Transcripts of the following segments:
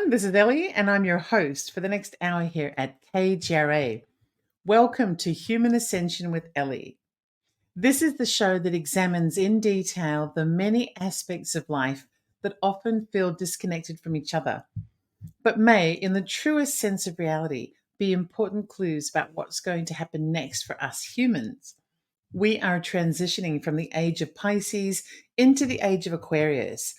This is Ellie, and I'm your host for the next hour here at KGRA. Welcome to Human Ascension with Ellie. This is the show that examines in detail the many aspects of life that often feel disconnected from each other, but may, in the truest sense of reality, be important clues about what's going to happen next for us humans. We are transitioning from the age of Pisces into the age of Aquarius.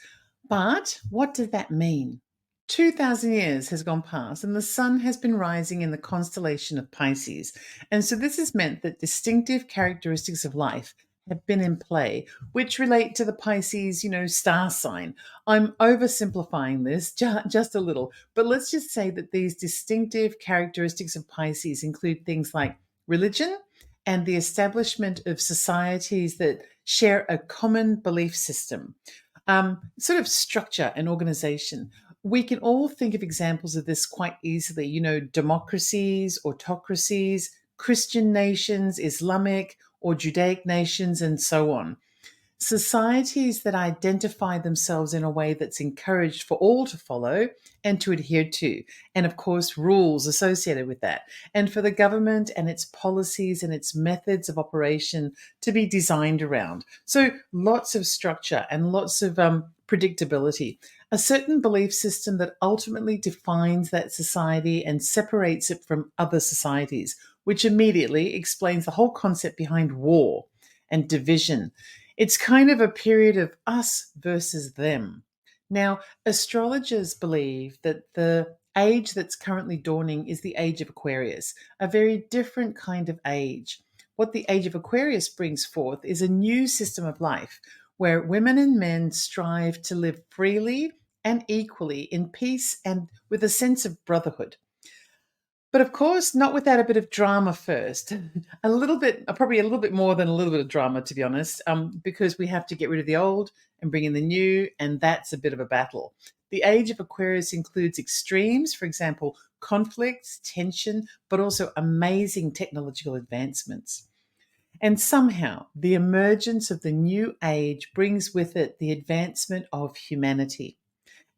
But what does that mean? 2,000 years has gone past and the sun has been rising in the constellation of Pisces. And so this has meant that distinctive characteristics of life have been in play, which relate to the Pisces, star sign. I'm oversimplifying this just a little, but let's just say that these distinctive characteristics of Pisces include things like religion and the establishment of societies that share a common belief system, sort of structure and organization. We can all think of examples of this quite easily, democracies, autocracies, Christian nations, Islamic or Judaic nations, and so on. Societies that identify themselves in a way that's encouraged for all to follow and to adhere to, and of course, rules associated with that, and for the government and its policies and its methods of operation to be designed around. So, lots of structure and lots of predictability. A certain belief system that ultimately defines that society and separates it from other societies, which immediately explains the whole concept behind war and division. It's kind of a period of us versus them. Now, astrologers believe that the age that's currently dawning is the age of Aquarius, a very different kind of age. What the age of Aquarius brings forth is a new system of life where women and men strive to live freely and equally in peace and with a sense of brotherhood. But of course, not without a bit of drama first. A little bit, probably a little bit more than a little bit of drama, to be honest, because we have to get rid of the old and bring in the new, and that's a bit of a battle. The age of Aquarius includes extremes, for example, conflicts, tension, but also amazing technological advancements. And somehow, the emergence of the new age brings with it the advancement of humanity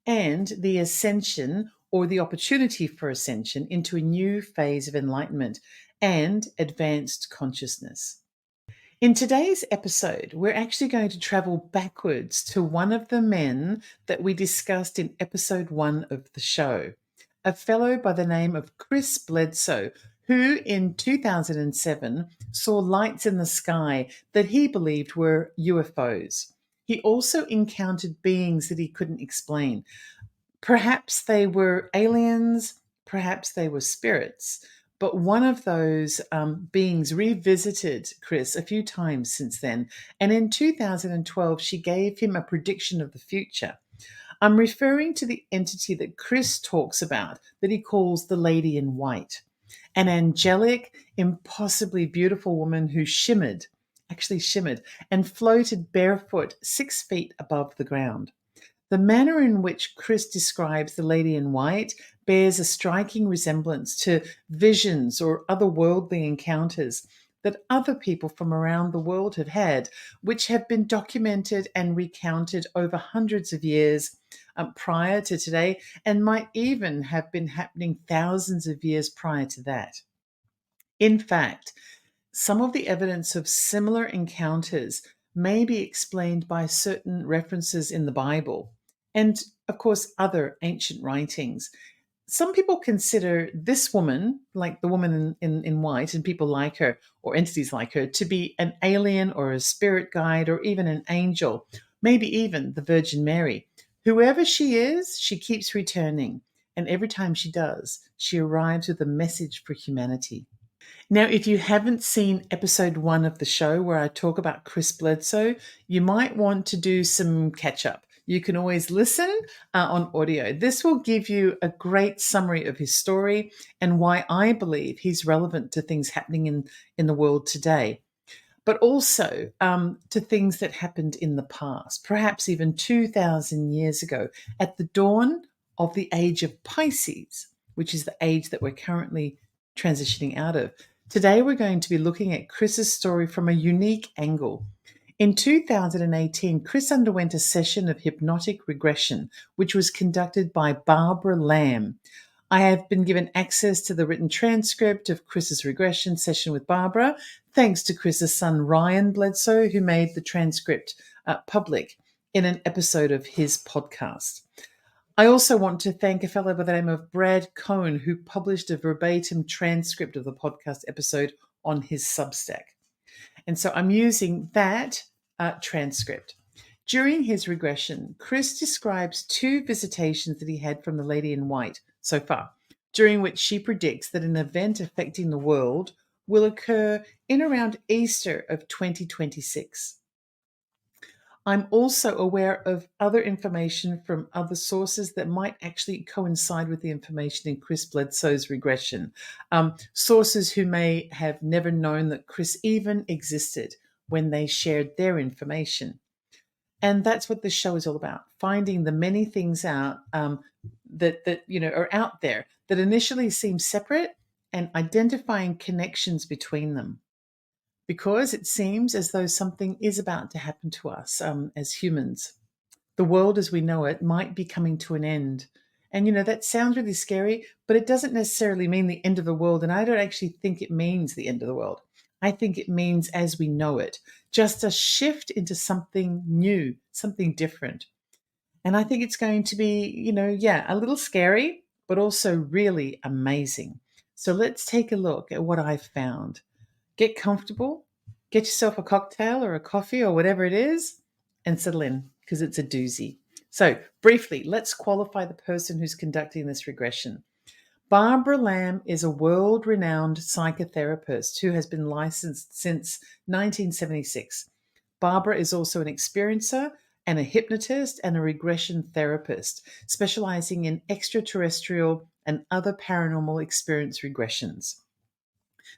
and the ascension or the opportunity for ascension into a new phase of enlightenment and advanced consciousness. In today's episode, we're actually going to travel backwards to one of the men that we discussed in episode 1 of the show, a fellow by the name of Chris Bledsoe, who in 2007 saw lights in the sky that he believed were UFOs. He also encountered beings that he couldn't explain. Perhaps they were aliens, perhaps they were spirits, but one of those beings revisited Chris a few times since then. And in 2012, she gave him a prediction of the future. I'm referring to the entity that Chris talks about, that he calls the Lady in White, an angelic, impossibly beautiful woman who actually shimmered, and floated barefoot 6 feet above the ground. The manner in which Chris describes the Lady in White bears a striking resemblance to visions or otherworldly encounters that other people from around the world have had, which have been documented and recounted over hundreds of years prior to today, and might even have been happening thousands of years prior to that. In fact, some of the evidence of similar encounters may be explained by certain references in the Bible and, of course, other ancient writings. Some people consider this woman, like the woman in white and people like her or entities like her, to be an alien or a spirit guide or even an angel, maybe even the Virgin Mary. Whoever she is, she keeps returning. And every time she does, she arrives with a message for humanity. Now, if you haven't seen episode 1 of the show where I talk about Chris Bledsoe, you might want to do some catch up. You can always listen on audio. This will give you a great summary of his story and why I believe he's relevant to things happening in the world today, but also to things that happened in the past, perhaps even 2,000 years ago, at the dawn of the age of Pisces, which is the age that we're currently transitioning out of. Today, we're going to be looking at Chris's story from a unique angle. In 2018, Chris underwent a session of hypnotic regression, which was conducted by Barbara Lamb. I have been given access to the written transcript of Chris's regression session with Barbara, thanks to Chris's son Ryan Bledsoe, who made the transcript public in an episode of his podcast. I also want to thank a fellow by the name of Brad Cohen, who published a verbatim transcript of the podcast episode on his Substack. And so I'm using that transcript. During his regression, Chris describes 2 visitations that he had from the lady in white so far, during which she predicts that an event affecting the world will occur in around Easter of 2026. I'm also aware of other information from other sources that might actually coincide with the information in Chris Bledsoe's regression. Sources who may have never known that Chris even existed when they shared their information. And that's what this show is all about, finding the many things out that are out there that initially seem separate and identifying connections between them, because it seems as though something is about to happen to us as humans. The world as we know it might be coming to an end. And, that sounds really scary, but it doesn't necessarily mean the end of the world. And I don't actually think it means the end of the world. I think it means as we know it, just a shift into something new, something different. And I think it's going to be, a little scary, but also really amazing. So let's take a look at what I've found. Get comfortable, get yourself a cocktail or a coffee or whatever it is, and settle in, because it's a doozy. So, briefly, let's qualify the person who's conducting this regression. Barbara Lamb is a world-renowned psychotherapist who has been licensed since 1976. Barbara is also an experiencer and a hypnotist and a regression therapist, specializing in extraterrestrial and other paranormal experience regressions.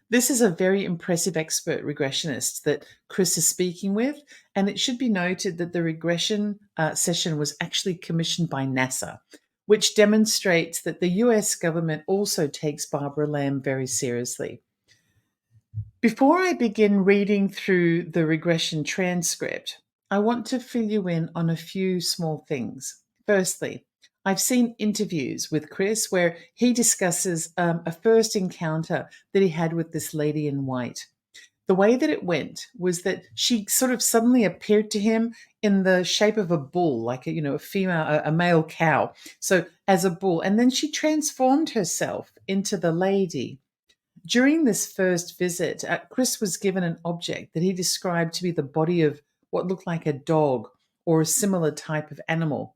This is a very impressive expert regressionist that Chris is speaking with, and it should be noted that the regression session was actually commissioned by NASA, which demonstrates that the US government also takes Barbara Lamb very seriously. Before I begin reading through the regression transcript, I want to fill you in on a few small things. Firstly, I've seen interviews with Chris where he discusses a first encounter that he had with this lady in white. The way that it went was that she sort of suddenly appeared to him in the shape of a bull, like a male cow. So as a bull, and then she transformed herself into the lady. During this first visit, Chris was given an object that he described to be the body of what looked like a dog or a similar type of animal,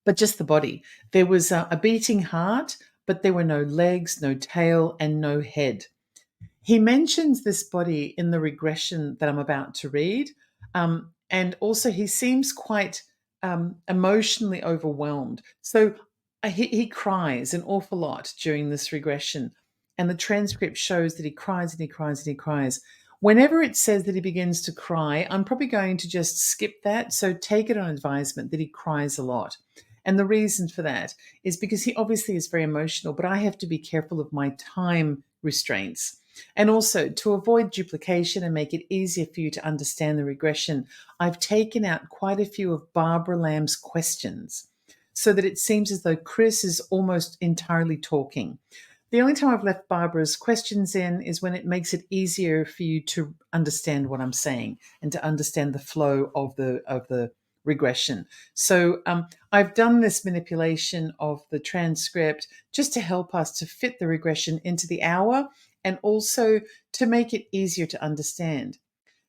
but just the body. There was a beating heart, but there were no legs, no tail, and no head. He mentions this body in the regression that I'm about to read. And also, he seems quite emotionally overwhelmed. So he cries an awful lot during this regression. And the transcript shows that he cries and he cries and he cries. Whenever it says that he begins to cry, I'm probably going to just skip that. So take it on advisement that he cries a lot. And the reason for that is because he obviously is very emotional, but I have to be careful of my time restraints. And also, to avoid duplication and make it easier for you to understand the regression, I've taken out quite a few of Barbara Lamb's questions so that it seems as though Chris is almost entirely talking. The only time I've left Barbara's questions in is when it makes it easier for you to understand what I'm saying and to understand the flow of the regression. So I've done this manipulation of the transcript just to help us to fit the regression into the hour and also to make it easier to understand.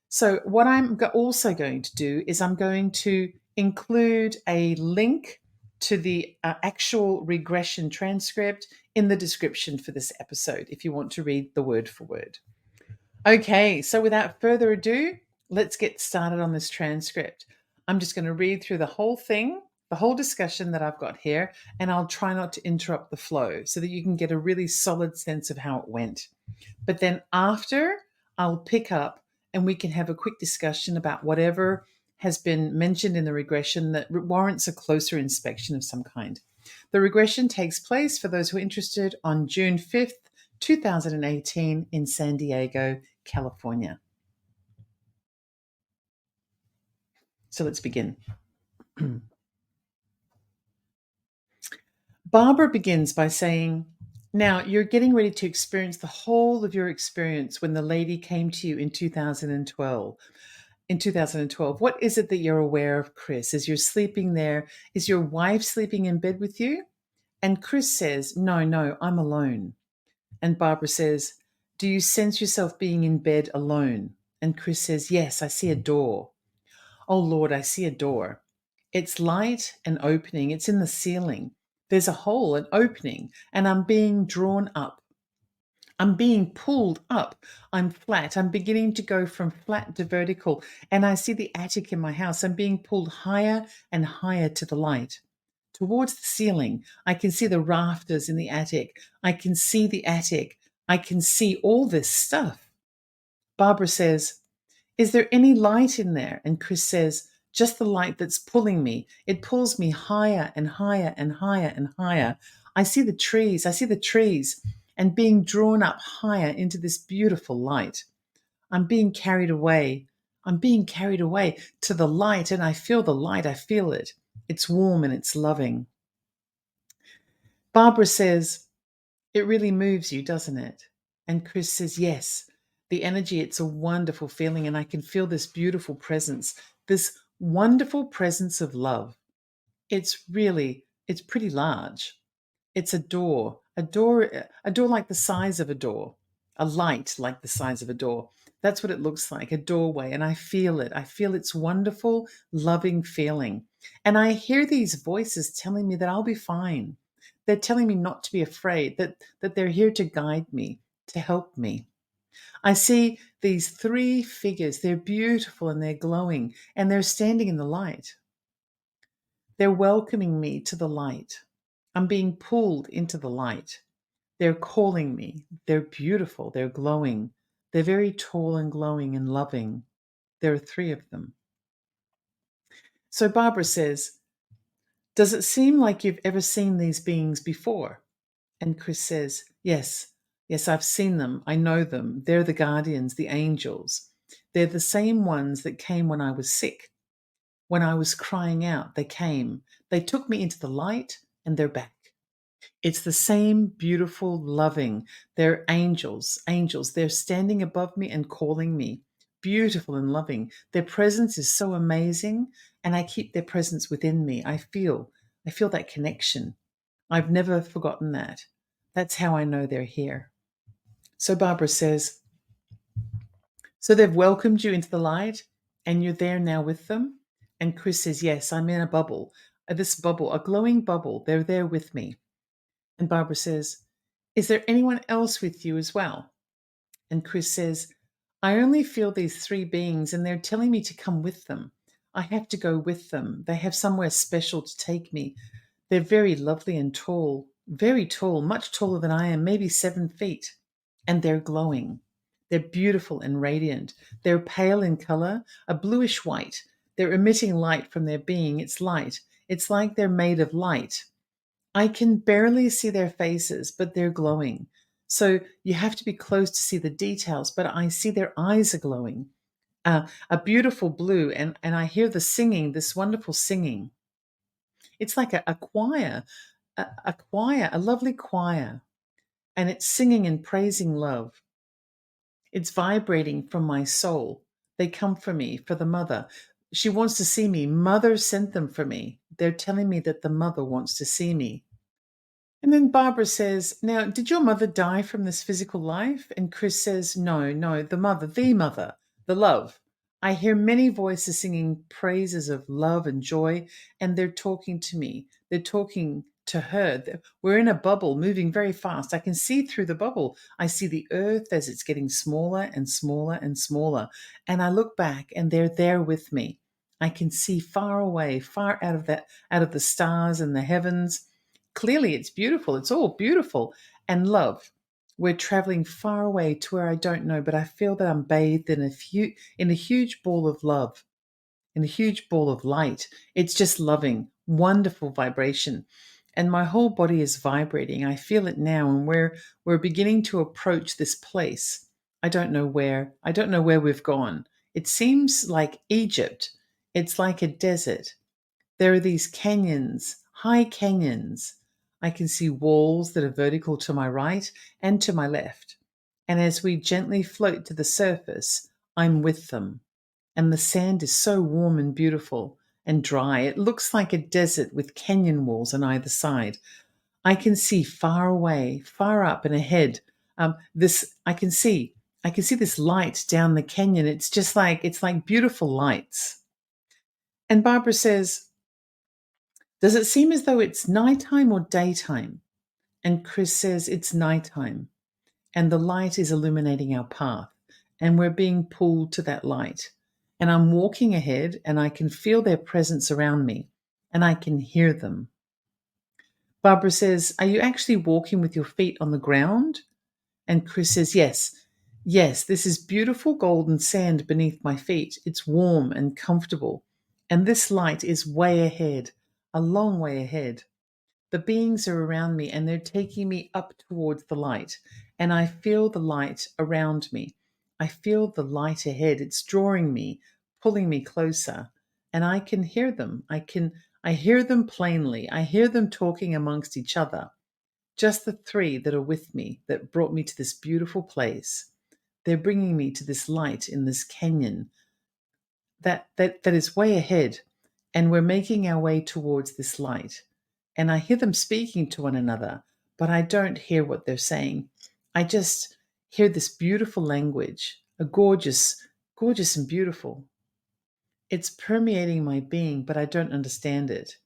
So what I'm also going to do is I'm going to include a link to the actual regression transcript in the description for this episode if you want to read the word for word. Okay, so without further ado, let's get started on this transcript. I'm just going to read through the whole thing, the whole discussion that I've got here, and I'll try not to interrupt the flow so that you can get a really solid sense of how it went. But then after, I'll pick up and we can have a quick discussion about whatever has been mentioned in the regression that warrants a closer inspection of some kind. The regression takes place, for those who are interested, on June 5th, 2018 in San Diego, California. So let's begin. Barbara begins by saying, now you're getting ready to experience the whole of your experience when the lady came to you in 2012. In 2012, what is it that you're aware of, Chris? As you're sleeping there, is your wife sleeping in bed with you? And Chris says, no, I'm alone. And Barbara says, do you sense yourself being in bed alone? And Chris says, yes, I see a door. Oh Lord, I see a door. It's light and opening. It's in the ceiling. There's a hole, an opening, and I'm being drawn up. I'm being pulled up. I'm flat. I'm beginning to go from flat to vertical. And I see the attic in my house. I'm being pulled higher and higher to the light, towards the ceiling. I can see the rafters in the attic. I can see the attic. I can see all this stuff. Barbara says, is there any light in there? And Chris says, just the light that's pulling me. It pulls me higher and higher and higher and higher. I see the trees. And being drawn up higher into this beautiful light. I'm being carried away. I'm being carried away to the light, and I feel the light. I feel it. It's warm and it's loving. Barbara says, it really moves you, doesn't it? And Chris says, yes, the energy, it's a wonderful feeling. And I can feel this beautiful presence, this wonderful presence of love. It's pretty large. It's a door like the size of a door, a light like the size of a door. That's what it looks like, a doorway. And I feel it. I feel its wonderful, loving feeling. And I hear these voices telling me that I'll be fine. They're telling me not to be afraid, that they're here to guide me, to help me. I see these three figures. They're beautiful and they're glowing and they're standing in the light. They're welcoming me to the light. I'm being pulled into the light. They're calling me. They're beautiful. They're glowing. They're very tall and glowing and loving. There are three of them. So Barbara says, does it seem like you've ever seen these beings before? And Chris says, yes, I've seen them. I know them. They're the guardians, the angels. They're the same ones that came when I was sick. When I was crying out, they came. They took me into the light and they're back. It's the same beautiful, loving. They're angels. They're standing above me and calling me. Beautiful and loving. Their presence is so amazing, and I keep their presence within me. I feel that connection. I've never forgotten that. That's how I know they're here. So Barbara says, so they've welcomed you into the light and you're there now with them? And Chris says, yes, I'm in a bubble. This bubble, a glowing bubble. They're there with me. And Barbara says, is there anyone else with you as well? And Chris says, I only feel these three beings and they're telling me to come with them. I have to go with them. They have somewhere special to take me. They're very lovely and tall, very tall, much taller than I am, maybe 7 feet. And they're glowing. They're beautiful and radiant. They're pale in color, a bluish white. They're emitting light from their being. It's light. It's like they're made of light. I can barely see their faces, but they're glowing. So you have to be close to see the details, but I see their eyes are glowing. A beautiful blue, and I hear the singing, this wonderful singing. It's like a choir, a choir, a lovely choir, and it's singing and praising love. It's vibrating from my soul. They come for me, for the mother. She wants to see me. Mother sent them for me. They're telling me that the mother wants to see me. And then Barbara says, now, did your mother die from this physical life? And Chris says, no, the mother, the love. I hear many voices singing praises of love and joy, and they're talking to me. They're talking to her. We're in a bubble moving very fast. I can see through the bubble. I see the earth as it's getting smaller and smaller and smaller. And I look back and they're there with me. I can see far away, far out of the stars and the heavens. Clearly, it's beautiful. It's all beautiful. And love. We're traveling far away to where I don't know, but I feel that I'm bathed in a huge ball of love, in a huge ball of light. It's just loving, wonderful vibration. And my whole body is vibrating. I feel it now, and we're beginning to approach this place. I don't know where. I don't know where we've gone. It seems like Egypt. It's like a desert. There are these canyons, high canyons. I can see walls that are vertical to my right and to my left. And as we gently float to the surface, I'm with them. And the sand is so warm and beautiful and dry. It looks like a desert with canyon walls on either side. I can see far away, far up and ahead. This I can see this light down the canyon. It's like beautiful lights. And Barbara says, "Does it seem as though it's nighttime or daytime?" And Chris says, "It's nighttime, and the light is illuminating our path, and we're being pulled to that light. And I'm walking ahead, and I can feel their presence around me, and I can hear them." Barbara says, "Are you actually walking with your feet on the ground?" And Chris says, "Yes. Yes, this is beautiful golden sand beneath my feet. It's warm and comfortable. And this light is way ahead, a long way ahead. The beings are around me and they're taking me up towards the light. And I feel the light around me. I feel the light ahead. It's drawing me, pulling me closer. And I can hear them. I hear them plainly. I hear them talking amongst each other. Just the three that are with me that brought me to this beautiful place. They're bringing me to this light in this canyon that is way ahead, and we're making our way towards this light. And I hear them speaking to one another, but I don't hear what they're saying. I just hear this beautiful language, a gorgeous and beautiful. It's permeating my being, but I don't understand it.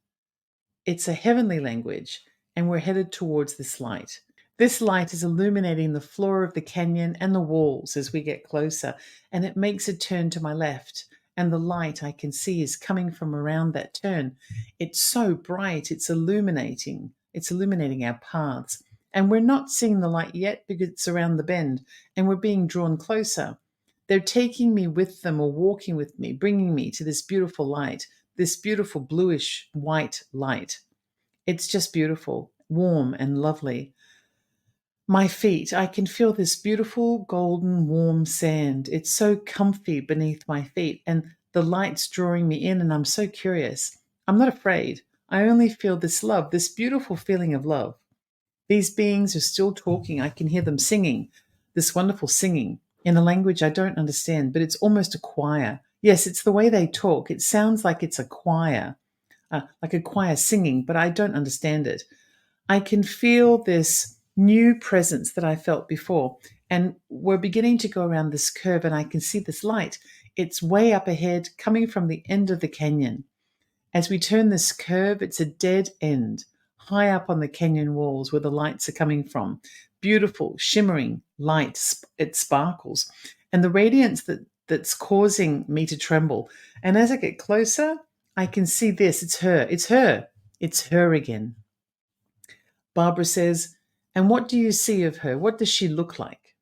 It's a heavenly language, and we're headed towards this light. This light is illuminating the floor of the canyon and the walls as we get closer, and it makes a turn to my left. And the light I can see is coming from around that turn. It's so bright, it's illuminating. It's illuminating our paths. And we're not seeing the light yet because it's around the bend, and we're being drawn closer. They're taking me with them or walking with me, bringing me to this beautiful light, this beautiful bluish white light. It's just beautiful, warm and lovely. My feet, I can feel this beautiful golden warm sand. It's so comfy beneath my feet, and the light's drawing me in, and I'm so curious. I'm not afraid. I only feel this love, this beautiful feeling of love. These beings are still talking. I can hear them singing, this wonderful singing in a language I don't understand, but it's almost a choir. Yes, it's the way they talk. It sounds like a choir singing, but I don't understand it. I can feel this new presence that I felt before. And we're beginning to go around this curve, and I can see this light. It's way up ahead, coming from the end of the canyon. As we turn this curve, it's a dead end, high up on the canyon walls where the lights are coming from. Beautiful, shimmering light. It sparkles. And the radiance that's causing me to tremble. And as I get closer, I can see this. It's her. It's her. It's her again. Barbara says, "And what do you see of her? What does she look like?"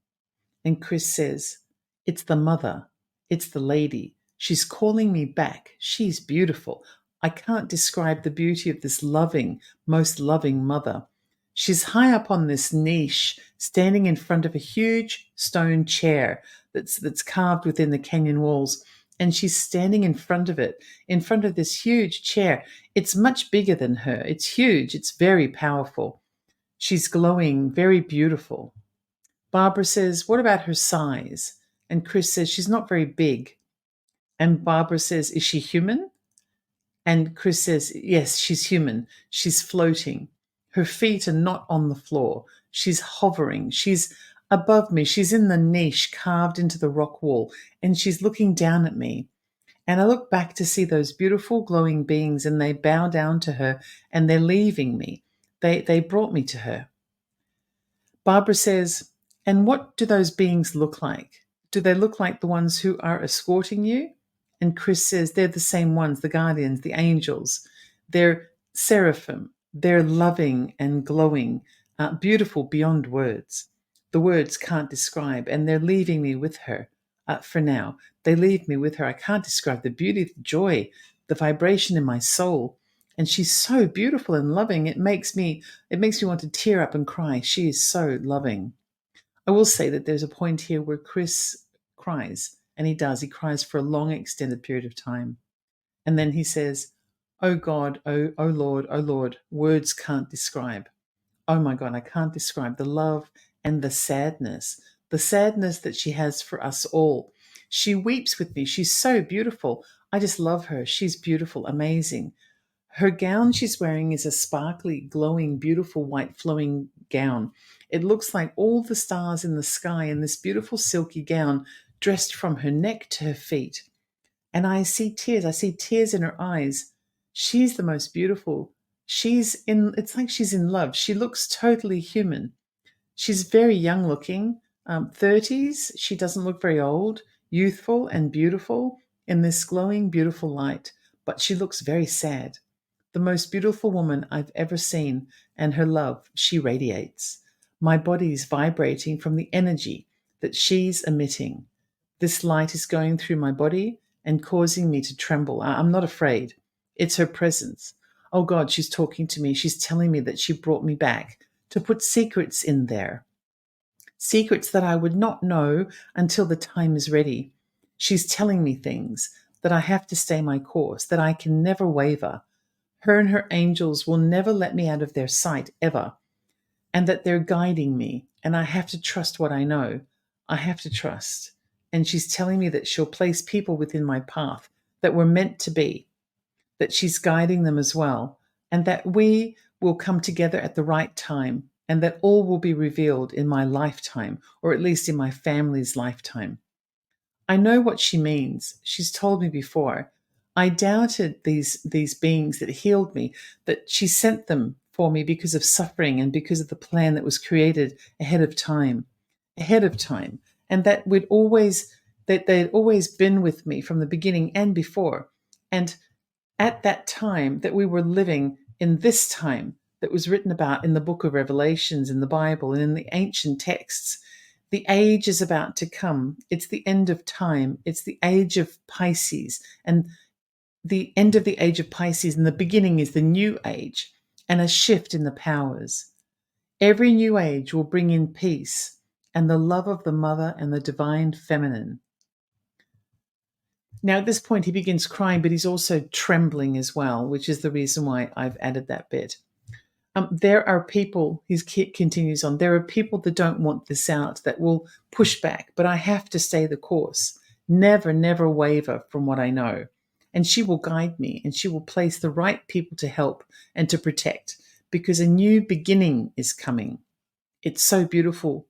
And Chris says, "It's the mother. It's the lady. She's calling me back. She's beautiful. I can't describe the beauty of this loving, most loving mother. She's high up on this niche, standing in front of a huge stone chair that's carved within the canyon walls. And she's standing in front of it, in front of this huge chair. It's much bigger than her. It's huge. It's very powerful. She's glowing, very beautiful." Barbara says, "What about her size?" And Chris says, "She's not very big." And Barbara says, "Is she human?" And Chris says, "Yes, she's human. She's floating. Her feet are not on the floor. She's hovering. She's above me. She's in the niche carved into the rock wall, and she's looking down at me. And I look back to see those beautiful glowing beings, and they bow down to her, and they're leaving me. They brought me to her." Barbara says, "And what do those beings look like? Do they look like the ones who are escorting you?" And Chris says, "They're the same ones, the guardians, the angels. They're seraphim. They're loving and glowing, beautiful beyond words. The words can't describe, and they're leaving me with her for now. They leave me with her. I can't describe the beauty, the joy, the vibration in my soul. And she's so beautiful and loving. It makes me want to tear up and cry. She is so loving." I will say that there's a point here where Chris cries, and he does. He cries for a long, extended period of time. And then he says, "Oh God, oh Lord, oh Lord, words can't describe." Oh my God, I can't describe the love and the sadness that she has for us all. She weeps with me. She's so beautiful. I just love her. She's beautiful, amazing. Her gown she's wearing is a sparkly, glowing, beautiful white flowing gown. It looks like all the stars in the sky in this beautiful silky gown, dressed from her neck to her feet. And I see tears. I see tears in her eyes. She's the most beautiful. It's like she's in love. She looks totally human. She's very young looking, 30s. She doesn't look very old, youthful and beautiful in this glowing, beautiful light. But she looks very sad. The most beautiful woman I've ever seen, and her love she radiates. My body's vibrating from the energy that she's emitting. This light is going through my body and causing me to tremble. I'm not afraid. It's her presence. Oh God, she's talking to me. She's telling me that she brought me back to put secrets in there, secrets that I would not know until the time is ready. She's telling me things that I have to stay my course, that I can never waver. Her and her angels will never let me out of their sight ever, and that they're guiding me, and I have to trust what I know. I have to trust. And she's telling me that she'll place people within my path that were meant to be, that she's guiding them as well, and that we will come together at the right time, and that all will be revealed in my lifetime, or at least in my family's lifetime. I know what she means. She's told me before. I doubted these beings that healed me, that she sent them for me because of suffering and because of the plan that was created ahead of time, and that they had always been with me from the beginning and before. And at that time that we were living in this time that was written about in the book of Revelations, in the Bible, and in the ancient texts, the age is about to come. It's the end of time. It's the age of Pisces. And the end of the age of Pisces and the beginning is the new age and a shift in the powers. Every new age will bring in peace and the love of the mother and the divine feminine. Now, at this point, he begins crying, but he's also trembling as well, which is the reason why I've added that bit. There are people, continues on, there are people that don't want this out, that will push back, but I have to stay the course. Never, never waver from what I know. And she will guide me, and she will place the right people to help and to protect, because a new beginning is coming. It's so beautiful.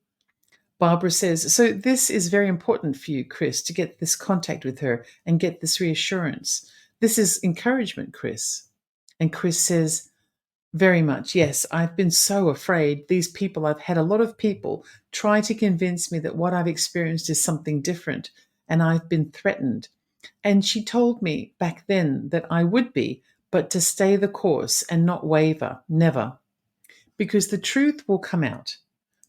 Barbara says, so this is very important for you, Chris, to get this contact with her and get this reassurance. This is encouragement, Chris. And Chris says, very much, yes. I've been so afraid. I've had a lot of people try to convince me that what I've experienced is something different, and I've been threatened. And she told me back then that I would be, but to stay the course and not waver, never. Because the truth will come out.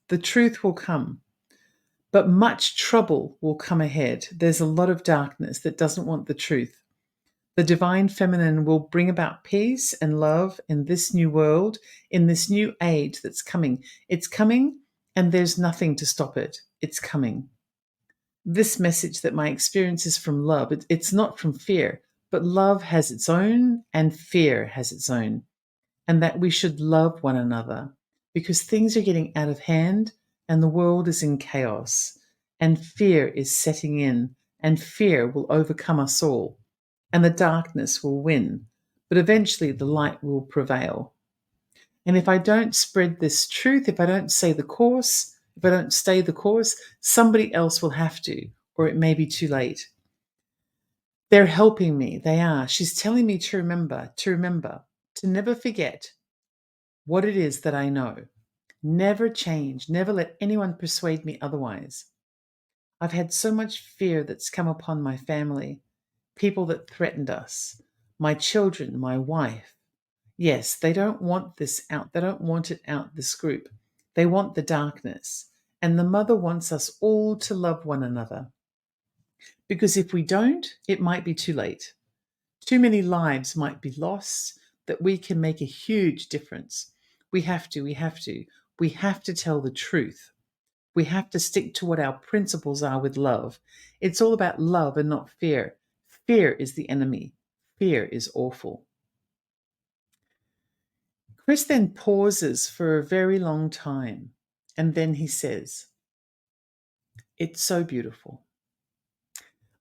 The truth will come. But much trouble will come ahead. There's a lot of darkness that doesn't want the truth. The divine feminine will bring about peace and love in this new world, in this new age that's coming. It's coming, and there's nothing to stop it. It's coming. This message that my experience is from love, it's not from fear, but love has its own and fear has its own, and that we should love one another because things are getting out of hand and the world is in chaos, and fear is setting in, and fear will overcome us all. And the darkness will win, but eventually the light will prevail. And if I don't spread this truth, if I don't say the course, if I don't stay the course, somebody else will have to, or it may be too late. They're helping me. They are. She's telling me to remember, to never forget what it is that I know. Never change, never let anyone persuade me otherwise. I've had so much fear that's come upon my family. People that threatened us, my children, my wife. Yes, they don't want this out. They don't want it out, this group. They want the darkness. And the mother wants us all to love one another. Because if we don't, it might be too late. Too many lives might be lost that we can make a huge difference. We have to tell the truth. We have to stick to what our principles are with love. It's all about love and not fear. Fear is the enemy. Fear is awful. Chris then pauses for a very long time, and then he says, "It's so beautiful."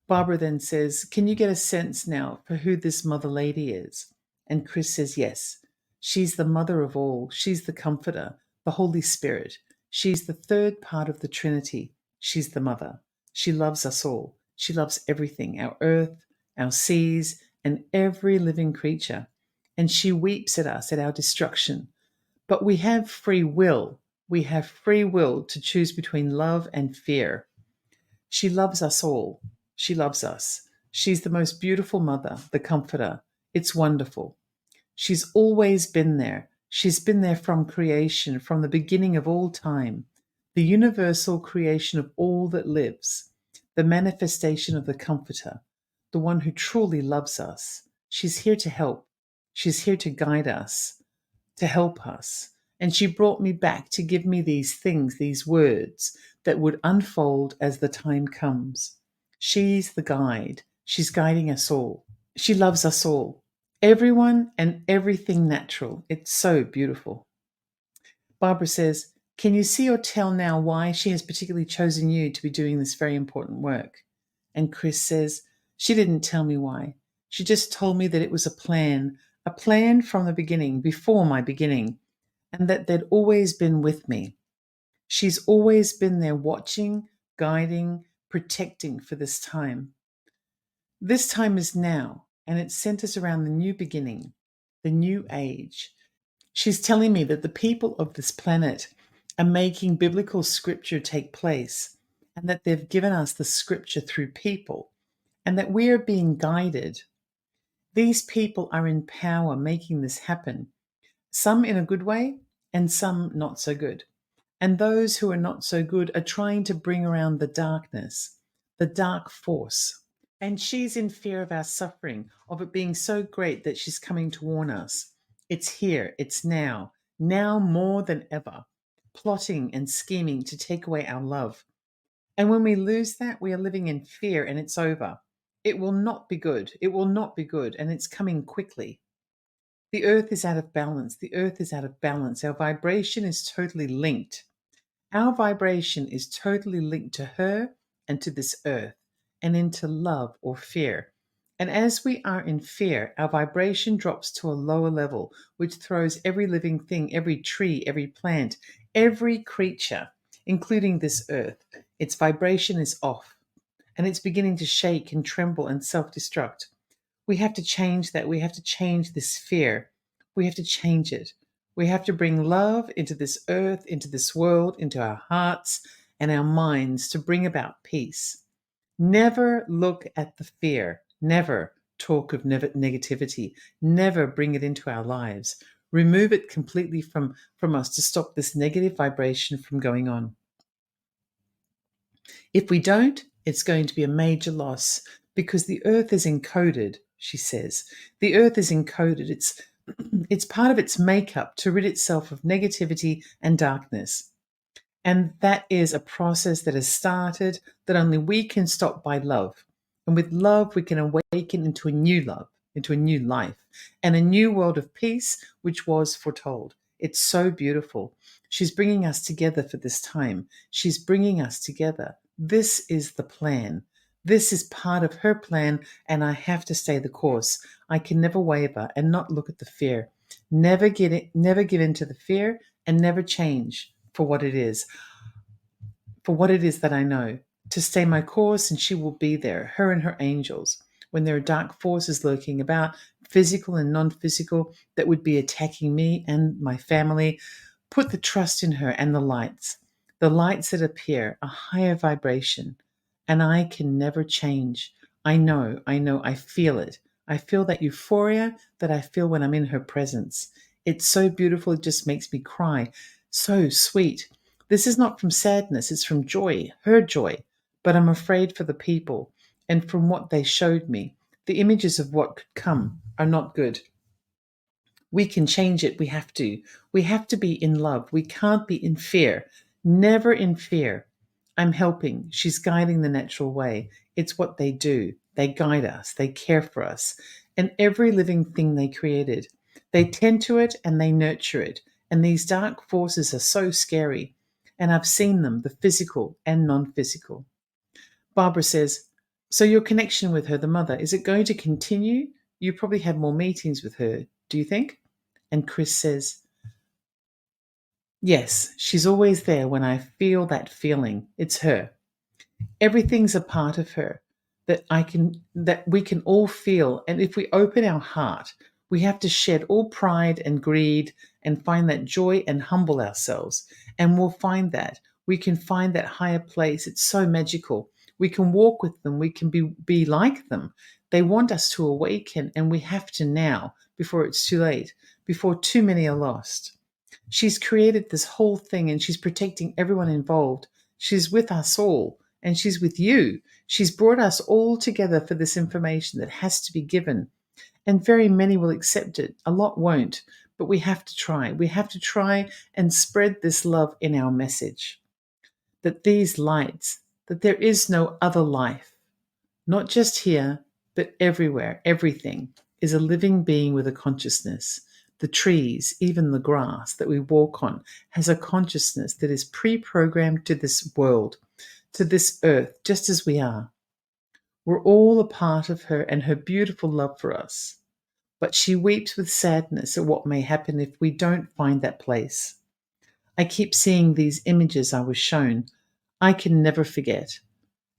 Barbara then says, "Can you get a sense now for who this mother lady is?" And Chris says, "Yes. She's the mother of all. She's the comforter, the Holy Spirit. She's the third part of the Trinity. She's the mother. She loves us all. She loves everything, our earth, our seas, and every living creature. And she weeps at us, at our destruction. But we have free will. We have free will to choose between love and fear. She loves us all. She loves us. She's the most beautiful mother, the comforter. It's wonderful. She's always been there. She's been there from creation, from the beginning of all time, the universal creation of all that lives, the manifestation of the comforter, the one who truly loves us. She's here to help. She's here to guide us, to help us. And she brought me back to give me these things, these words that would unfold as the time comes. She's the guide. She's guiding us all. She loves us all. Everyone and everything natural. It's so beautiful. Barbara says, "Can you see or tell now why she has particularly chosen you to be doing this very important work?" And Chris says, "She didn't tell me why. She just told me that it was a plan from the beginning, before my beginning, and that they'd always been with me. She's always been there watching, guiding, protecting for this time. This time is now, and it centers around the new beginning, the new age. She's telling me that the people of this planet are making biblical scripture take place, and that they've given us the scripture through people, and that we are being guided. These people are in power making this happen, some in a good way and some not so good. And those who are not so good are trying to bring around the darkness, the dark force. And she's in fear of our suffering, of it being so great that she's coming to warn us. It's here, it's now more than ever, plotting and scheming to take away our love. And when we lose that, we are living in fear and it's over. It will not be good. It will not be good. And it's coming quickly. The earth is out of balance. The earth is out of balance. Our vibration is totally linked. Our vibration is totally linked to her and to this earth and into love or fear. And as we are in fear, our vibration drops to a lower level, which throws every living thing, every tree, every plant, every creature, including this earth. Its vibration is off and it's beginning to shake and tremble and self destruct. We have to change that. We have to change this fear. We have to change it. We have to bring love into this earth, into this world, into our hearts and our minds to bring about peace. Never look at the fear. Never talk of negativity. Never bring it into our lives. Remove it completely from us to stop this negative vibration from going on. If we don't, it's going to be a major loss because the earth is encoded, she says. The earth is encoded. It's part of its makeup to rid itself of negativity and darkness. And that is a process that has started that only we can stop by love. And with love, we can awaken into a new love, into a new life, and a new world of peace, which was foretold. It's so beautiful. She's bringing us together for this time. She's bringing us together. This is the plan. This is part of her plan, and I have to stay the course. I can never waver and not look at the fear. Never give in to the fear, and never change for what it is that I know, to stay my course, and she will be there, her and her angels, when there are dark forces lurking about, physical and non-physical, that would be attacking me and my family. Put the trust in her and the lights that appear, a higher vibration, and I can never change. I know, I feel it. I feel that euphoria that I feel when I'm in her presence. It's so beautiful, it just makes me cry. So sweet. This is not from sadness, it's from joy, her joy. But I'm afraid for the people, and from what they showed me, the images of what could come are not good. We can change it. We have to. We have to be in love. We can't be in fear. Never in fear. I'm helping. She's guiding the natural way. It's what they do. They guide us. They care for us. and every living thing they created. They tend to it and they nurture it. And these dark forces are so scary. And I've seen them, the physical and non physical. Barbara says, so your connection with her, the mother, is it going to continue? You probably have more meetings with her, do you think? And Chris says, yes, she's always there when I feel that feeling. It's her. Everything's a part of her that we can all feel. And if we open our heart, we have to shed all pride and greed and find that joy and humble ourselves. And we'll find that. We can find that higher place. It's so magical. We can walk with them. We can be like them. They want us to awaken, and we have to now, before it's too late, before too many are lost. She's created this whole thing, and she's protecting everyone involved. She's with us all, and she's with you. She's brought us all together for this information that has to be given. And very many will accept it. A lot won't, but we have to try. We have to try and spread this love in our message. That these lights, that there is no other life, not just here, but everywhere, everything is a living being with a consciousness. The trees, even the grass that we walk on, has a consciousness that is pre-programmed to this world, to this earth, just as we are. We're all a part of her and her beautiful love for us. But she weeps with sadness at what may happen if we don't find that place. I keep seeing these images I was shown. I can never forget.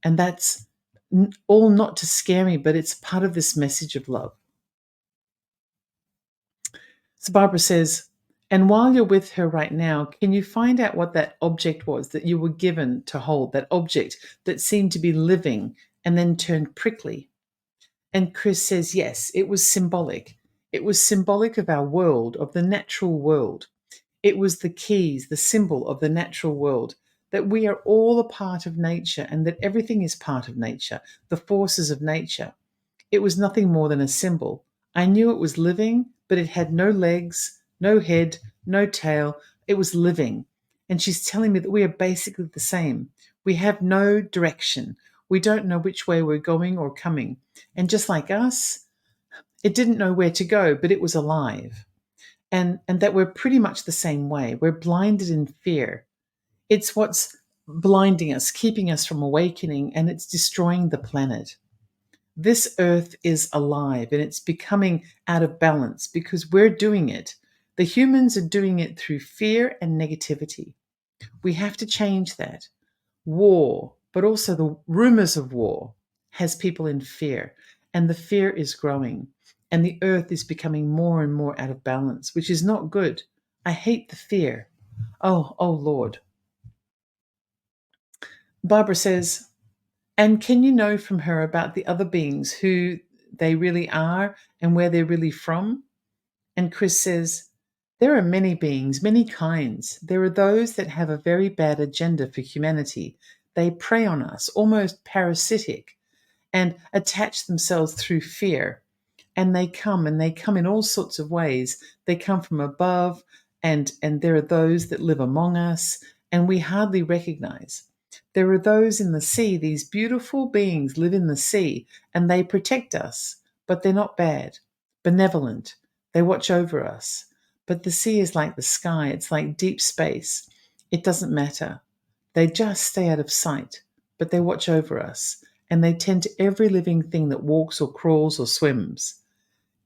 And that's all not to scare me, but it's part of this message of love. So Barbara says, and while you're with her right now, can you find out what that object was that you were given to hold, that object that seemed to be living and then turned prickly? And Chris says, yes, it was symbolic. It was symbolic of our world, of the natural world. It was the keys, the symbol of the natural world, that we are all a part of nature and that everything is part of nature, the forces of nature. It was nothing more than a symbol. I knew it was living, but it had no legs, no head, no tail. It was living. And she's telling me that we are basically the same. We have no direction. We don't know which way we're going or coming. And just like us, it didn't know where to go, but it was alive. And that we're pretty much the same way. We're blinded in fear. It's what's blinding us, keeping us from awakening, and it's destroying the planet. This earth is alive and it's becoming out of balance because we're doing it. The humans are doing it through fear and negativity. We have to change that. War, but also the rumors of war, has people in fear, and the fear is growing, and the earth is becoming more and more out of balance, which is not good. I hate the fear. Oh Lord. Barbara says, and can you know from her about the other beings, who they really are and where they're really from? And Chris says, there are many beings, many kinds. There are those that have a very bad agenda for humanity. They prey on us, almost parasitic, and attach themselves through fear. And they come in all sorts of ways. They come from above, and there are those that live among us, and we hardly recognize. There are those in the sea, these beautiful beings live in the sea, and they protect us, but they're not bad, benevolent. They watch over us. But the sea is like the sky, it's like deep space. It doesn't matter. They just stay out of sight, but they watch over us, and they tend to every living thing that walks or crawls or swims.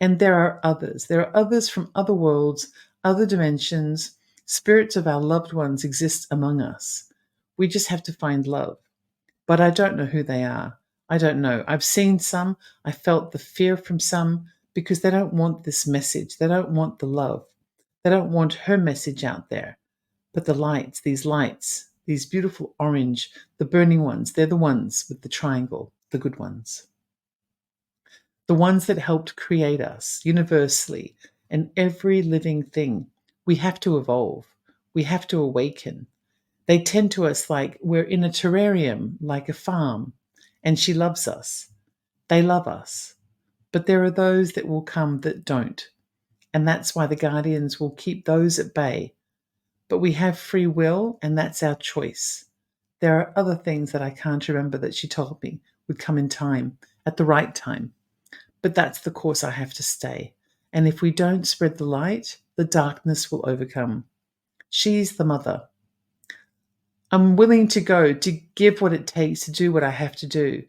And there are others. There are others from other worlds, other dimensions. Spirits of our loved ones exist among us. We just have to find love. But I don't know who they are. I don't know. I've seen some. I felt the fear from some because they don't want this message. They don't want the love. They don't want her message out there. But the lights, these beautiful orange, the burning ones, they're the ones with the triangle, the good ones. The ones that helped create us universally and every living thing. We have to evolve. We have to awaken. They tend to us like we're in a terrarium, like a farm, and she loves us. They love us. But there are those that will come that don't. And that's why the guardians will keep those at bay. But we have free will, and that's our choice. There are other things that I can't remember that she told me would come in time, at the right time. but that's the course I have to stay. And if we don't spread the light, the darkness will overcome. She's the mother. I'm willing to go, to give what it takes to do what I have to do,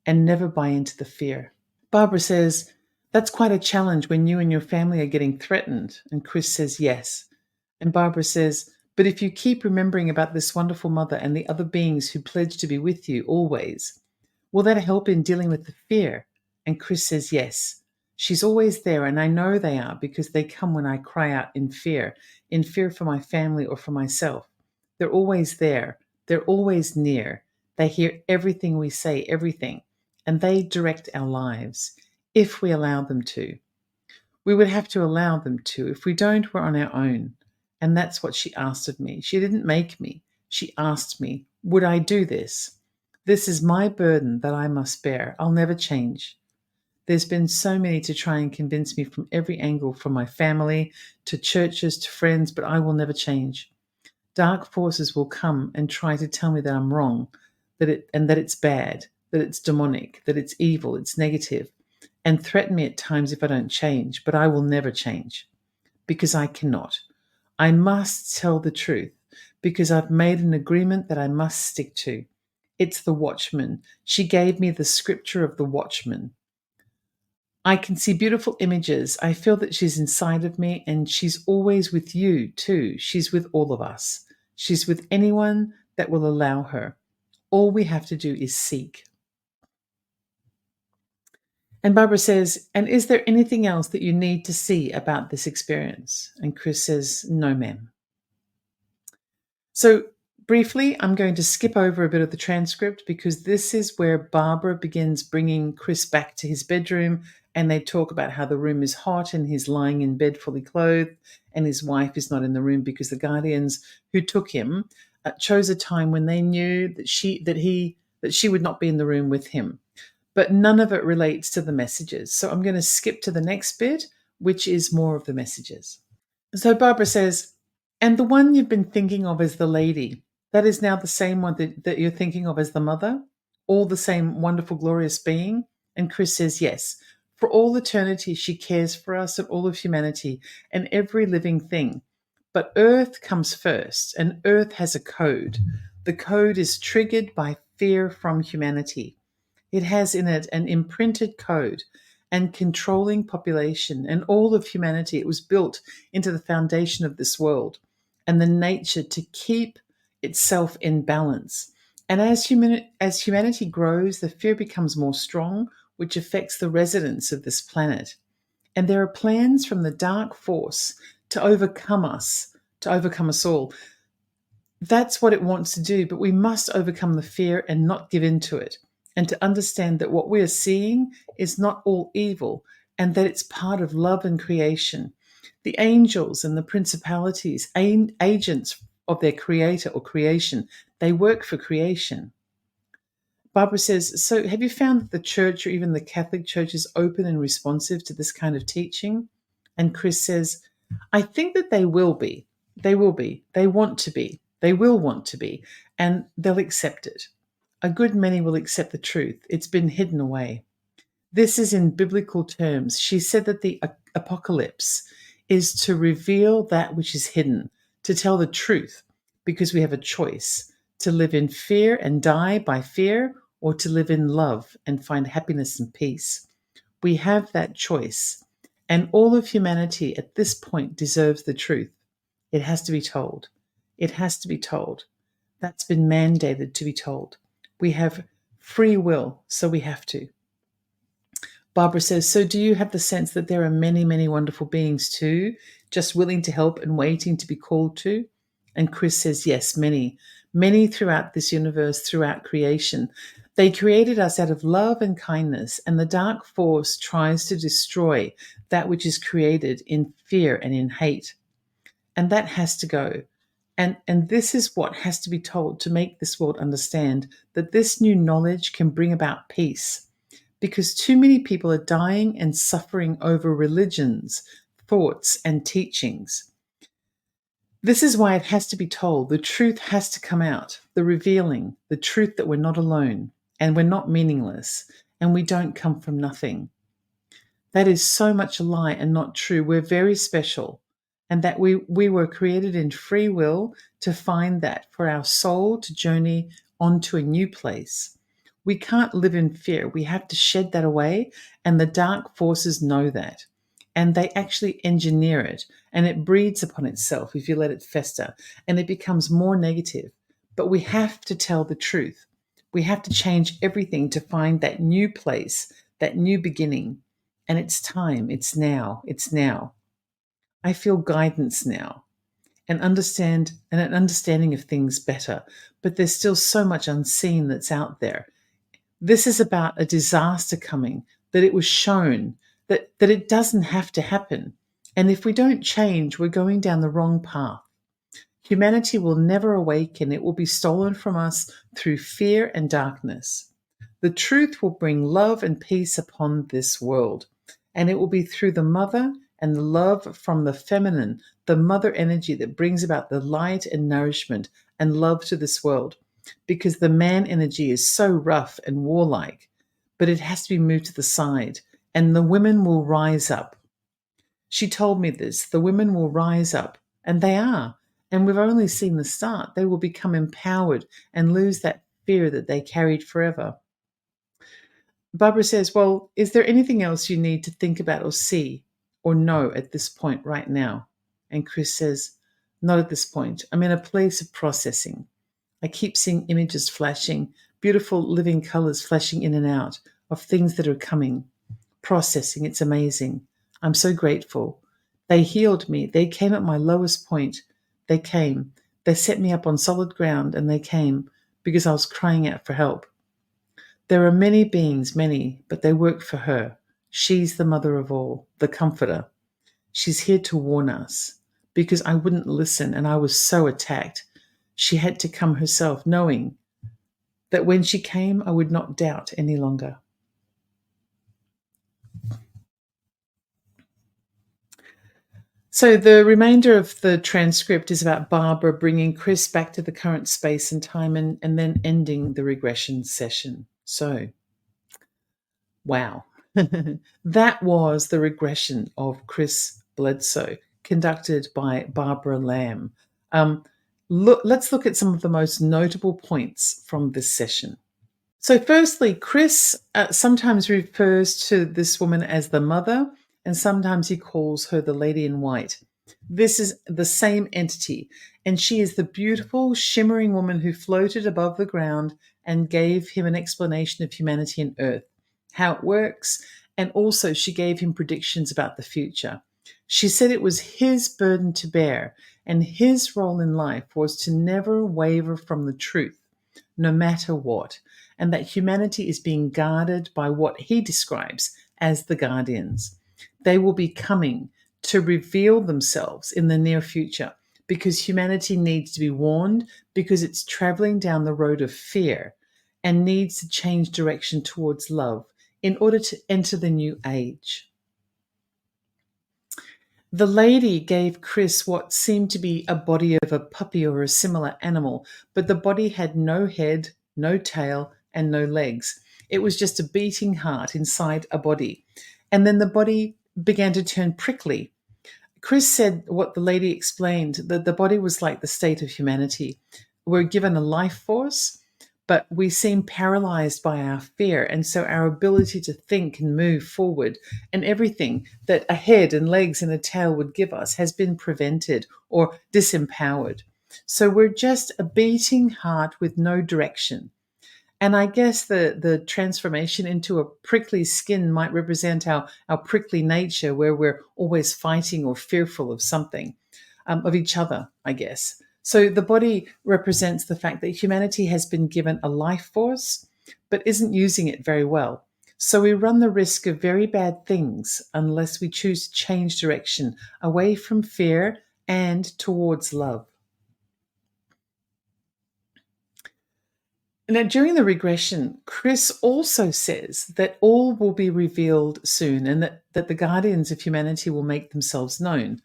and never buy into the fear. Barbara says, that's quite a challenge when you and your family are getting threatened. And Chris says, yes. And Barbara says, but if you keep remembering about this wonderful mother and the other beings who pledge to be with you always, will that help in dealing with the fear? And Chris says, yes. She's always there, and I know they are because they come when I cry out in fear for my family or for myself. They're always there. They're always near. They hear everything we say, everything, and they direct our lives if we allow them to. We would have to allow them to. If we don't, we're on our own. And that's what she asked of me. She didn't make me. She asked me, would I do this? This is my burden that I must bear. I'll never change. There's been so many to try and convince me from every angle, from my family to churches to friends, but I will never change. Dark forces will come and try to tell me that I'm wrong, that it's bad, that it's demonic, that it's evil, it's negative, and threaten me at times if I don't change, but I will never change because I cannot. I must tell the truth because I've made an agreement that I must stick to. It's the watchman. She gave me the scripture of the watchman. I can see beautiful images. I feel that she's inside of me, and she's always with you too. She's with all of us. She's with anyone that will allow her. All we have to do is seek. And Barbara says, and is there anything else that you need to see about this experience? And Chris says, no, ma'am. So briefly, I'm going to skip over a bit of the transcript because this is where Barbara begins bringing Chris back to his bedroom, and they talk about how the room is hot and he's lying in bed fully clothed, and his wife is not in the room because the guardians who took him chose a time when they knew that she would not be in the room with him. But none of it relates to the messages. So I'm going to skip to the next bit, which is more of the messages. So Barbara says, and the one you've been thinking of as the lady, that is now the same one that you're thinking of as the mother, all the same wonderful, glorious being? And Chris says, yes. For all eternity, she cares for us and all of humanity and every living thing. But Earth comes first, and Earth has a code. The code is triggered by fear from humanity. It has in it an imprinted code and controlling population and all of humanity. It was built into the foundation of this world and the nature to keep itself in balance. And as humanity grows, the fear becomes more strong, which affects the residents of this planet. And there are plans from the dark force to overcome us all. That's what it wants to do, but we must overcome the fear and not give in to it, and to understand that what we are seeing is not all evil and that it's part of love and creation. The angels and the principalities, agents of their creator or creation, they work for creation. Barbara says, so have you found that the church or even the Catholic Church is open and responsive to this kind of teaching? And Chris says, I think that they will be. They will be. They want to be. They will want to be. And they'll accept it. A good many will accept the truth. It's been hidden away. This is in biblical terms. She said that the apocalypse is to reveal that which is hidden, to tell the truth, because we have a choice to live in fear and die by fear, or to live in love and find happiness and peace. We have that choice, and all of humanity at this point deserves the truth. It has to be told. It has to be told. That's been mandated to be told. We have free will, so we have to. Barbara says, so do you have the sense that there are many, many wonderful beings too, just willing to help and waiting to be called to? And Chris says, yes, many, many throughout this universe, throughout creation. They created us out of love and kindness, and the dark force tries to destroy that which is created in fear and in hate. And that has to go. And this is what has to be told to make this world understand that this new knowledge can bring about peace. Because too many people are dying and suffering over religions, thoughts, and teachings. This is why it has to be told. The truth has to come out, the revealing, the truth that we're not alone and we're not meaningless and we don't come from nothing. That is so much a lie and not true. We're very special, and that we were created in free will to find that, for our soul to journey onto a new place. We can't live in fear. We have to shed that away, and the dark forces know that. And they actually engineer it, and it breeds upon itself if you let it fester, and it becomes more negative. But we have to tell the truth. We have to change everything to find that new place, that new beginning. And it's time. It's now. It's now. I feel guidance now and understand and an understanding of things better. But there's still so much unseen that's out there. This is about a disaster coming, that it was shown that it doesn't have to happen. And if we don't change, we're going down the wrong path. Humanity will never awaken. It will be stolen from us through fear and darkness. The truth will bring love and peace upon this world. And it will be through the mother and the love from the feminine, the mother energy, that brings about the light and nourishment and love to this world. Because the man energy is so rough and warlike, but it has to be moved to the side, and the women will rise up. She told me this: the women will rise up, and they are. And we've only seen the start. They will become empowered and lose that fear that they carried forever. Barbara says, well, is there anything else you need to think about or see or know at this point right now? And Chris says, not at this point. I'm in a place of processing. I keep seeing images flashing, beautiful living colors flashing in and out of things that are coming. Processing, it's amazing. I'm so grateful. They healed me. They came at my lowest point. They came. They set me up on solid ground, and they came because I was crying out for help. There are many beings, many, but they work for her. She's the mother of all, the comforter. She's here to warn us because I wouldn't listen and I was so attacked. She had to come herself, knowing that when she came, I would not doubt any longer. So the remainder of the transcript is about Barbara bringing Chris back to the current space and time, and then ending the regression session. So, wow. That was the regression of Chris Bledsoe, conducted by Barbara Lamb. Let's look at some of the most notable points from this session. So, firstly, Chris sometimes refers to this woman as the mother, and sometimes he calls her the lady in white. This is the same entity, and she is the beautiful, shimmering woman who floated above the ground and gave him an explanation of humanity and Earth, how it works, and also she gave him predictions about the future. She said it was his burden to bear, and his role in life was to never waver from the truth, no matter what, and that humanity is being guarded by what he describes as the guardians. They will be coming to reveal themselves in the near future because humanity needs to be warned, because it's traveling down the road of fear and needs to change direction towards love in order to enter the new age. The lady gave Chris what seemed to be a body of a puppy or a similar animal, but the body had no head, no tail, and no legs. It was just a beating heart inside a body. And then the body began to turn prickly. Chris said what the lady explained, that the body was like the state of humanity. We're given a life force, but we seem paralyzed by our fear. And so our ability to think and move forward and everything that a head and legs and a tail would give us has been prevented or disempowered. So we're just a beating heart with no direction. And I guess the transformation into a prickly skin might represent our prickly nature, where we're always fighting or fearful of something, of each other, I guess. So the body represents the fact that humanity has been given a life force, but isn't using it very well. So we run the risk of very bad things unless we choose to change direction away from fear and towards love. Now, during the regression, Chris also says that all will be revealed soon, and that the guardians of humanity will make themselves known.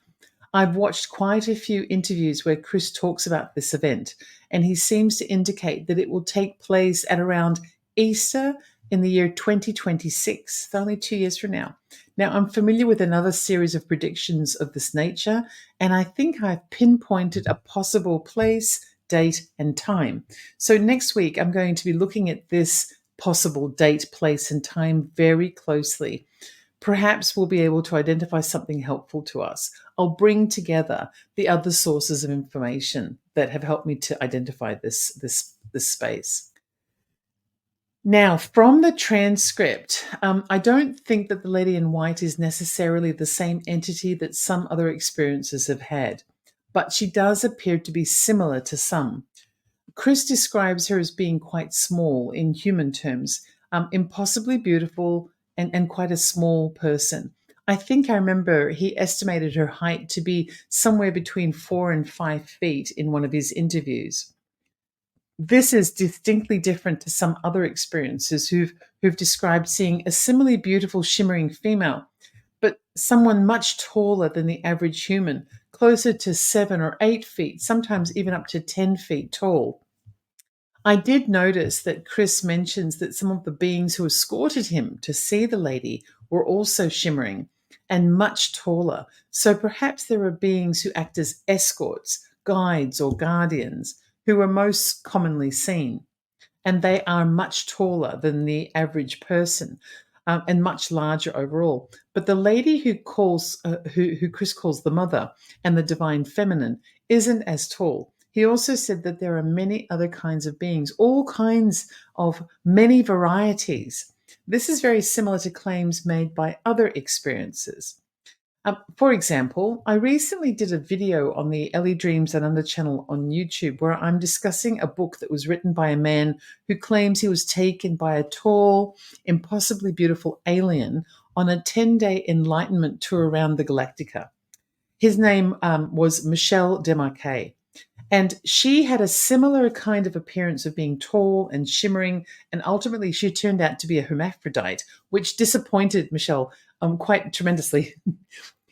I've watched quite a few interviews where Chris talks about this event, and he seems to indicate that it will take place at around Easter in the year 2026, only 2 years from now. Now, I'm familiar with another series of predictions of this nature, and I think I've pinpointed a possible place, date, and time. So next week, I'm going to be looking at this possible date, place, and time very closely. Perhaps we'll be able to identify something helpful to us. I'll bring together the other sources of information that have helped me to identify this space. Now, from the transcript, I don't think that the lady in white is necessarily the same entity that some other experiences have had, but she does appear to be similar to some. Chris describes her as being quite small in human terms, impossibly beautiful, and quite a small person. I think I remember he estimated her height to be somewhere between 4 and 5 feet in one of his interviews. This is distinctly different to some other experiences who've described seeing a similarly beautiful shimmering female, but someone much taller than the average human, closer to 7 or 8 feet, sometimes even up to 10 feet tall. I did notice that Chris mentions that some of the beings who escorted him to see the lady were also shimmering and much taller. So perhaps there are beings who act as escorts, guides, or guardians who are most commonly seen. And they are much taller than the average person, and much larger overall. But the lady who Chris calls the mother and the divine feminine isn't as tall. He also said that there are many other kinds of beings, all kinds of many varieties. This is very similar to claims made by other experiences. For example, I recently did a video on the Ellie Dreams and Under channel on YouTube where I'm discussing a book that was written by a man who claims he was taken by a tall, impossibly beautiful alien on a 10-day enlightenment tour around the Galactica. His name was Michelle Demarque. And she had a similar kind of appearance of being tall and shimmering, and ultimately she turned out to be a hermaphrodite, which disappointed Michelle quite tremendously.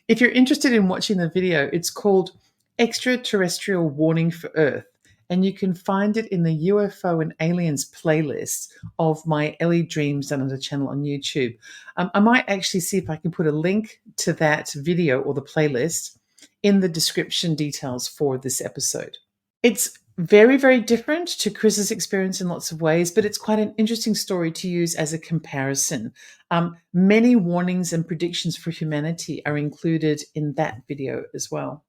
If you're interested in watching the video, it's called Extraterrestrial Warning for Earth, and you can find it in the UFO and Aliens playlist of my Ellie Dreams Under channel on YouTube. I might actually see if I can put a link to that video or the playlist in the description details for this episode. It's very, very different to Chris's experience in lots of ways, but it's quite an interesting story to use as a comparison. Many warnings and predictions for humanity are included in that video as well.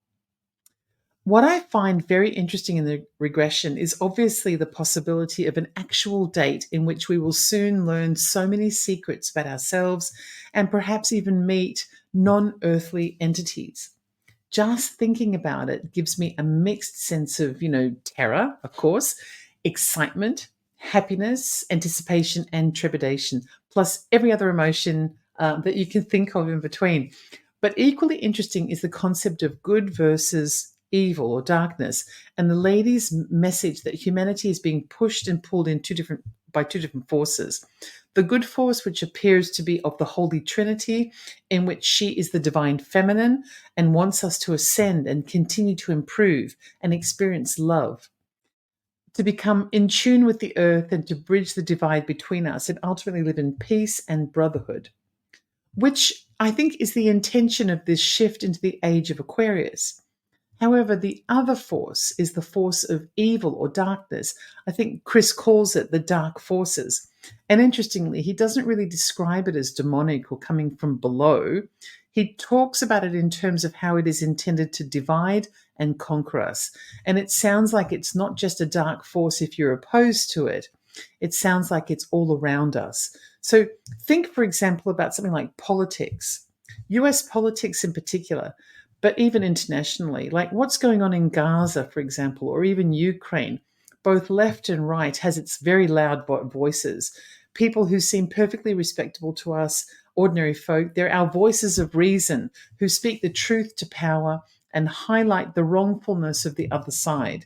What I find very interesting in the regression is obviously the possibility of an actual date in which we will soon learn so many secrets about ourselves and perhaps even meet non-earthly entities. Just thinking about it gives me a mixed sense of, terror, of course, excitement, happiness, anticipation, and trepidation, plus every other emotion that you can think of in between. But equally interesting is the concept of good versus evil or darkness, and the lady's message that humanity is being pushed and pulled in by two different forces. The good force, which appears to be of the Holy Trinity, in which she is the divine feminine and wants us to ascend and continue to improve and experience love, to become in tune with the earth and to bridge the divide between us and ultimately live in peace and brotherhood, which I think is the intention of this shift into the age of Aquarius. However, the other force is the force of evil or darkness. I think Chris calls it the dark forces. And interestingly, he doesn't really describe it as demonic or coming from below. He talks about it in terms of how it is intended to divide and conquer us. And it sounds like it's not just a dark force if you're opposed to it. It sounds like it's all around us. So think, for example, about something like politics, US politics in particular, but even internationally, like what's going on in Gaza, for example, or even Ukraine. Both left and right has its very loud voices. People who seem perfectly respectable to us, ordinary folk, they're our voices of reason who speak the truth to power and highlight the wrongfulness of the other side.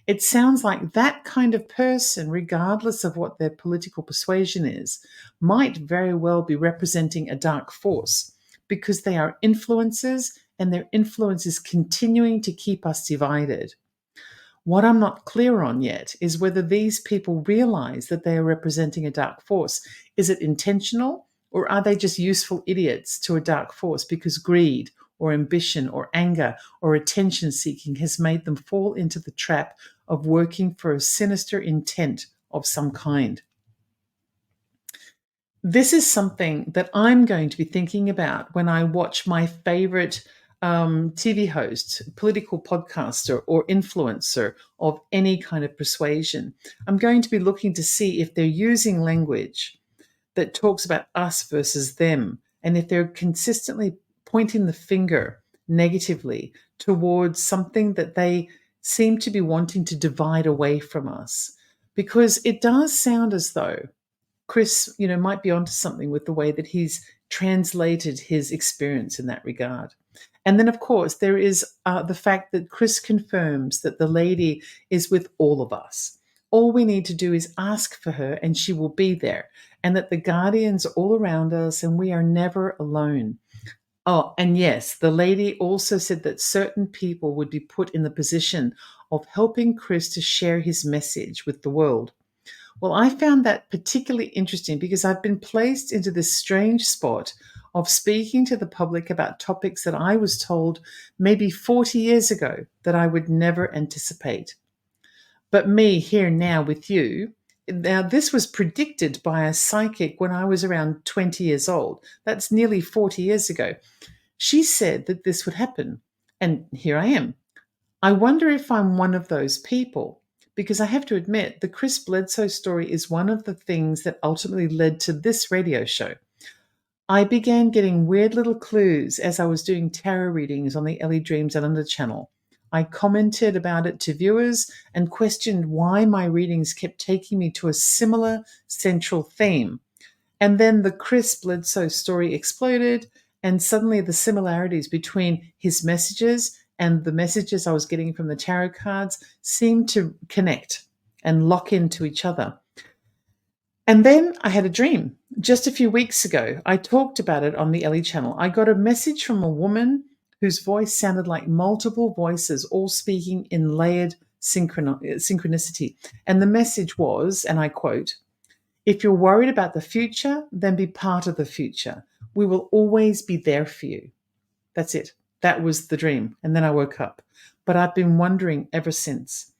It sounds like that kind of person, regardless of what their political persuasion is, might very well be representing a dark force because they are influencers and their influence is continuing to keep us divided. What I'm not clear on yet is whether these people realize that they are representing a dark force. Is it intentional Or are they just useful idiots to a dark force because greed or ambition or anger or attention seeking has made them fall into the trap of working for a sinister intent of some kind? This is something that I'm going to be thinking about when I watch my favorite TV host, political podcaster, or influencer of any kind of persuasion. I'm going to be looking to see if they're using language that talks about us versus them, and if they're consistently pointing the finger negatively towards something that they seem to be wanting to divide away from us. Because it does sound as though Chris, might be onto something with the way that he's translated his experience in that regard. And then, of course, there is the fact that Chris confirms that the lady is with all of us. All we need to do is ask for her and she will be there, and that the guardians are all around us and we are never alone. Oh, and yes, the lady also said that certain people would be put in the position of helping Chris to share his message with the world. Well, I found that particularly interesting because I've been placed into this strange spot of speaking to the public about topics that I was told maybe 40 years ago that I would never anticipate. But me here now with you, now this was predicted by a psychic when I was around 20 years old. That's nearly 40 years ago. She said that this would happen. And here I am. I wonder if I'm one of those people, because I have to admit the Chris Bledsoe story is one of the things that ultimately led to this radio show. I began getting weird little clues as I was doing tarot readings on the Ellie Dreams Down Under channel. I commented about it to viewers and questioned why my readings kept taking me to a similar central theme. And then the Chris Bledsoe story exploded, and suddenly the similarities between his messages and the messages I was getting from the tarot cards seemed to connect and lock into each other. And then I had a dream. Just a few weeks ago, I talked about it on the Ellie channel. I got a message from a woman whose voice sounded like multiple voices, all speaking in layered synchronicity. And the message was, and I quote, "If you're worried about the future, then be part of the future. We will always be there for you." That's it. That was the dream. And then I woke up. But I've been wondering ever since,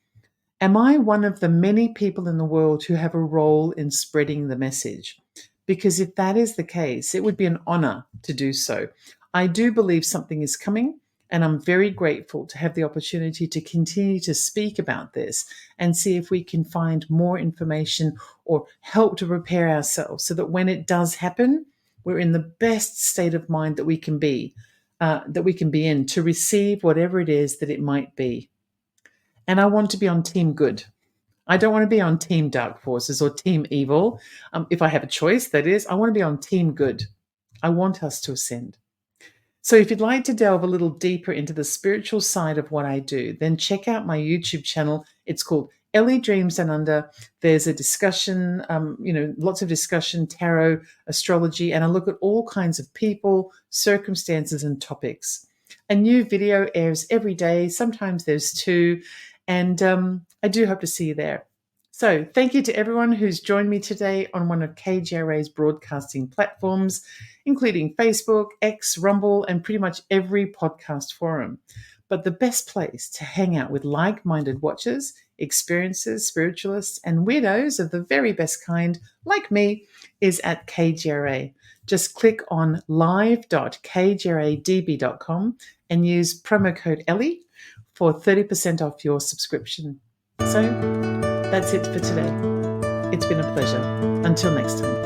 am I one of the many people in the world who have a role in spreading the message? Because if that is the case, it would be an honor to do so. I do believe something is coming, and I'm very grateful to have the opportunity to continue to speak about this and see if we can find more information or help to prepare ourselves so that when it does happen, we're in the best state of mind that we can be in to receive whatever it is that it might be. And I want to be on team good. I don't want to be on team dark forces or team evil. If I have a choice, that is, I want to be on team good. I want us to ascend. So if you'd like to delve a little deeper into the spiritual side of what I do, then check out my YouTube channel. It's called Ellie Dreams Down Under. There's a discussion, lots of discussion, tarot, astrology, and I look at all kinds of people, circumstances, and topics. A new video airs every day. Sometimes there's two, and I do hope to see you there. So thank you to everyone who's joined me today on one of KGRA's broadcasting platforms, including Facebook, X, Rumble, and pretty much every podcast forum. But the best place to hang out with like-minded watchers, experiencers, spiritualists, and weirdos of the very best kind, like me, is at KGRA. Just click on live.kgradb.com and use promo code Ellie for 30% off your subscription. So that's it for today. It's been a pleasure. Until next time.